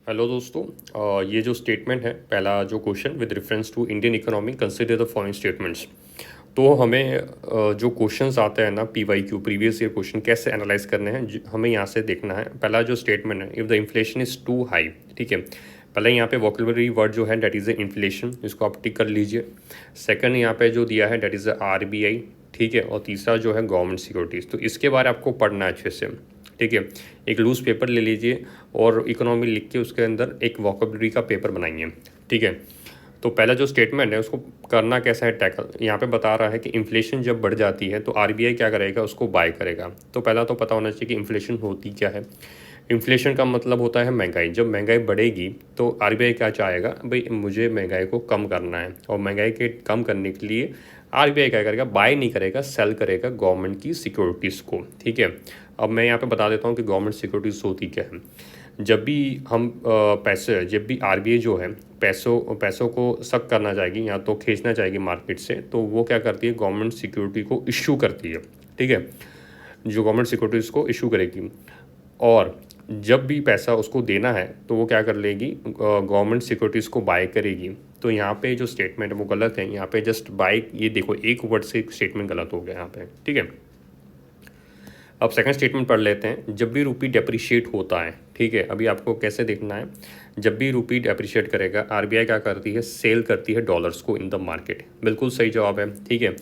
Hello दोस्तों। ये जो स्टेटमेंट है, पहला जो question with reference to Indian economy consider the following statements. तो हमें जो क्वेश्चंस आते हैं ना, PYQ प्रीवियस ईयर क्वेश्चन कैसे एनालाइज करने हैं, हमें यहाँ से देखना है। पहला जो स्टेटमेंट है, if the inflation is too high, ठीक है। पहले यहाँ पे वोकेबलरी वर्ड जो है, डेट इज़ द इन्फ्लेशन, इसको आप टिक कर लीजिए। सेकंड यहाँ पे जो दिया है, डेट इज़ द RBI, ठीक है। और तीसरा जो है गवर्नमेंट सिक्योरिटीज़। तो इसके बारे में आपको पढ़ना है अच्छे से, ठीक है। एक लूज़ पेपर ले लीजिए और इकोनॉमी लिख के उसके अंदर एक वोकेबलरी का पेपर बनाइए, ठीक है। तो पहला जो स्टेटमेंट है उसको करना कैसा है टैकल। यहाँ पे बता रहा है कि इन्फ्लेशन जब बढ़ जाती है तो RBI क्या करेगा, उसको बाय करेगा। तो पहला तो पता होना चाहिए कि इन्फ्लेशन होती क्या है। इन्फ्लेशन का मतलब होता है महंगाई। जब महंगाई बढ़ेगी तो RBI क्या चाहेगा, भाई मुझे महंगाई को कम करना है। और महंगाई के कम करने के लिए RBI क्या करेगा, बाय नहीं करेगा, सेल करेगा गवर्नमेंट की सिक्योरिटीज़ को, ठीक है। अब मैं यहाँ पे बता देता हूँ कि गवर्नमेंट सिक्योरिटीज़ होती क्या है। जब भी हम जब भी RBI जो है पैसों को सक करना चाहेगी या तो खींचना चाहेगी मार्केट से, तो वो क्या करती है, गवर्नमेंट सिक्योरिटी को इशू करती है, ठीक है। जो गवर्नमेंट सिक्योरिटीज़ को इशू करेगी, और जब भी पैसा उसको देना है तो वो क्या कर लेगी, गवर्नमेंट सिक्योरिटीज़ को बाय करेगी। तो यहाँ पे जो स्टेटमेंट है वो गलत है। यहाँ पे जस्ट बाय, ये देखो एक वर्ड से एक स्टेटमेंट गलत हो गया यहाँ पे, ठीक है। अब सेकंड स्टेटमेंट पढ़ लेते हैं। जब भी रुपी डेप्रिशिएट होता है, ठीक है, अभी आपको कैसे देखना है। जब भी रुपी डेप्रिशिएट करेगा, RBI क्या करती है, सेल करती है डॉलर्स को इन द मार्केट। बिल्कुल सही जवाब है, ठीक है।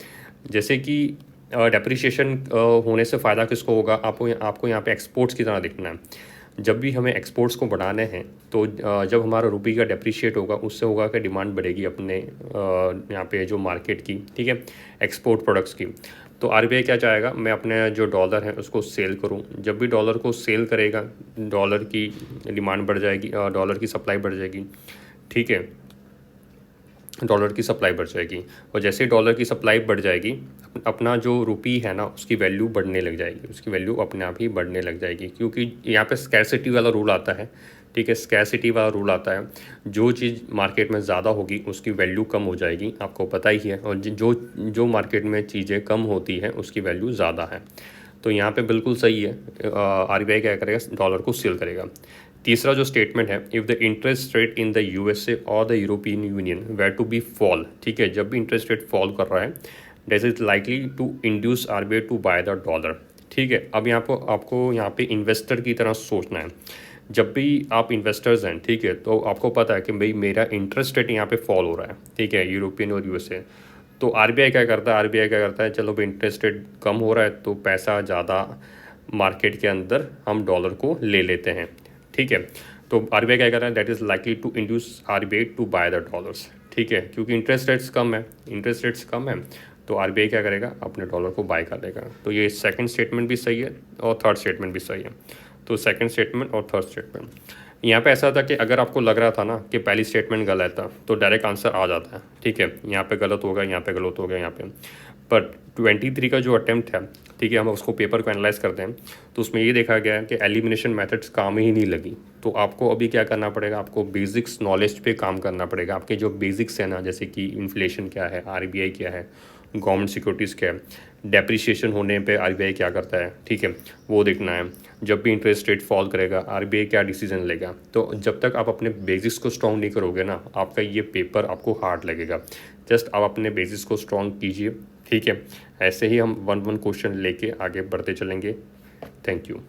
जैसे कि डेप्रिशिएशन होने से फ़ायदा किसको होगा, आपको यहाँ पे एक्सपोर्ट्स की तरह देखना है। जब भी हमें एक्सपोर्ट्स को बढ़ाने हैं तो जब हमारा रुपये का डेप्रिशिएट होगा, उससे होगा कि डिमांड बढ़ेगी अपने यहाँ पे जो मार्केट की, ठीक है, एक्सपोर्ट प्रोडक्ट्स की। तो RBI क्या चाहेगा, मैं अपने जो डॉलर है उसको सेल करूं। जब भी डॉलर को सेल करेगा, डॉलर की डिमांड बढ़ जाएगी, डॉलर की सप्लाई बढ़ जाएगी, ठीक है। डॉलर की सप्लाई बढ़ जाएगी, और जैसे डॉलर की सप्लाई बढ़ जाएगी, अपना जो रुपी है ना, उसकी वैल्यू बढ़ने लग जाएगी। उसकी वैल्यू अपने आप ही बढ़ने लग जाएगी, क्योंकि यहाँ पे स्कैरसिटी वाला रूल आता है, ठीक है। स्कैरसिटी वाला रूल आता है, जो चीज़ मार्केट में ज़्यादा होगी उसकी वैल्यू कम हो जाएगी, आपको पता ही है। और जो जो मार्केट में चीज़ें कम होती हैं उसकी वैल्यू ज़्यादा है। तो यहाँ पे बिल्कुल सही है, RBI क्या करेगा, डॉलर को सेल करेगा। तीसरा जो स्टेटमेंट है, if the interest rate in the USA और the European Union were to be fall, ठीक है। जब भी इंटरेस्ट रेट फॉल कर रहा है, that is likely to induce RBI to buy the dollar, ठीक है। अब यहाँ पर आपको यहाँ पे इन्वेस्टर की तरह सोचना है। जब भी आप इन्वेस्टर्स हैं, ठीक है, तो आपको पता है कि भाई मेरा इंटरेस्ट रेट यहाँ पे फॉल हो रहा है, ठीक है, यूरोपियन और USA। तो RBI क्या करता है, RBI क्या करता है, चलो भाई इंटरेस्ट रेट कम हो रहा है तो पैसा ज़्यादा मार्केट के अंदर हम डॉलर को ले लेते हैं, ठीक है। तो RBI क्या कर रहा है, that is likely to induce RBI to buy the dollars, ठीक है। क्योंकि इंटरेस्ट रेट्स कम है, तो RBI क्या करेगा, अपने डॉलर को बाय कर लेगा। तो ये सेकंड स्टेटमेंट भी सही है और थर्ड स्टेटमेंट भी सही है। तो सेकंड स्टेटमेंट और थर्ड स्टेटमेंट, यहाँ पे ऐसा था कि अगर आपको लग रहा था ना कि पहली स्टेटमेंट गलत था तो डायरेक्ट आंसर आ जाता है, ठीक है। यहाँ पे गलत होगा, यहाँ पे गलत हो गया, यहाँ पे। पर 23 का जो अटैम्प्ट है, ठीक है, हम उसको पेपर को एनालाइज करते हैं तो उसमें ये देखा गया है कि एलिमिनेशन मेथड्स काम ही नहीं लगी। तो आपको अभी क्या करना पड़ेगा, आपको बेसिक्स नॉलेज पे काम करना पड़ेगा। आपके जो बेसिक्स है ना, जैसे कि इन्फ्लेशन क्या है, RBI क्या है, गवर्नमेंट सिक्योरिटीज़ क्या है, डेप्रिशिएशन होने पे RBI क्या करता है, ठीक है, वो देखना है। जब भी इंटरेस्ट रेट फॉल करेगा, RBI क्या डिसीजन लेगा। तो जब तक आप अपने बेसिक्स को स्ट्रॉन्ग नहीं करोगे ना, आपका ये पेपर आपको हार्ड लगेगा। जस्ट आप अपने बेसिक्स को स्ट्रॉन्ग कीजिए, ठीक है। ऐसे ही हम वन वन क्वेश्चन लेके आगे बढ़ते चलेंगे। Thank you.